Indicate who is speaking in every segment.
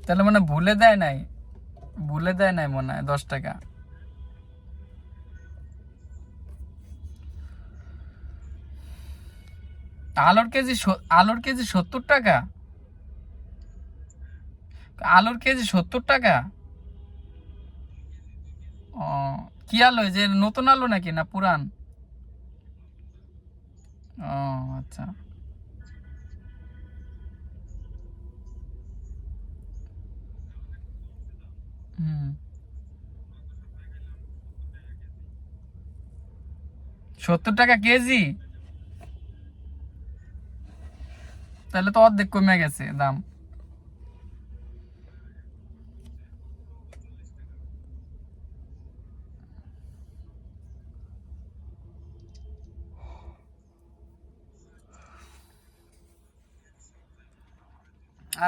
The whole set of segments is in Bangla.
Speaker 1: তাহলে মানে ভুলে দেয় নাই, ভুলে দেয় নাই মনে হয় 10 টাকা। আলুর কেজি 70 টাকা। আলুর কেজি 70 টাকা। ও, কি আলু, যে নতুন আলু নাকি না পুরান? ও আচ্ছা। হুম। 70 টাকা কেজি? তাহলে তো অর্ধেক কমে গেছে দাম।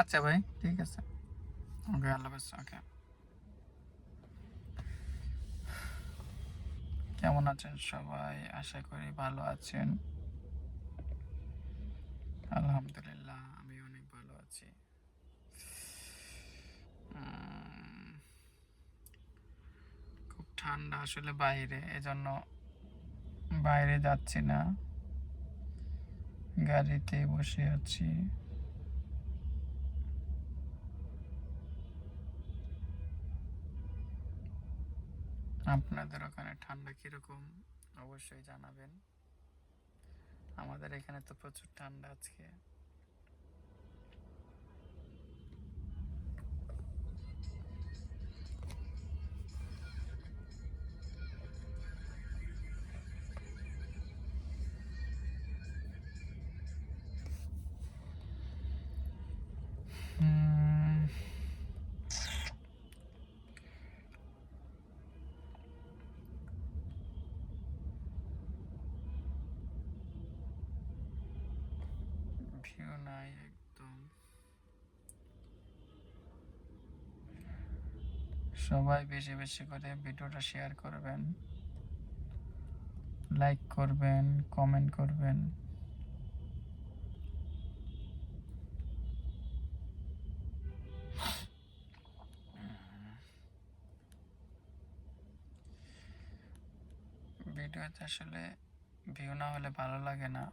Speaker 1: আচ্ছা ভাই, ঠিক আছে। ওকে, আল্লাহ হাফেজ। ওকে। কেমন আছেন সবাই? আশা করি ভালো আছেন। আলহামদুলিল্লাহ, আমি অনেক ভালো আছি। খুব ঠান্ডা আসলে বাইরে, এজন্য বাইরে যাচ্ছি না, গাড়িতে বসে আছি। আপনাদের ওখানে ঠান্ডা কিরকম অবশ্যই জানাবেন। আমাদের এখানে তো প্রচুর ঠান্ডা আজকে। ভিউ নাই একদম। সবাই বেশি বেশি করে ভিডিওটা শেয়ার করবেন, লাইক করবেন, কমেন্ট করবেন। ভিডিওতে আসলে ভিউ না হলে ভালো লাগে না,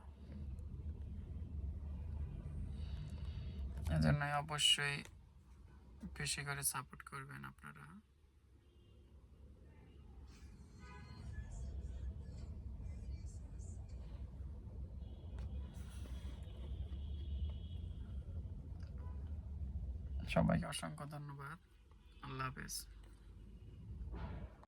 Speaker 1: এজন্য অবশ্যই বেশি করে সাপোর্ট করবেন আপনারা। সবাইকে অসংখ্য ধন্যবাদ। আল্লাহ হাফেজ।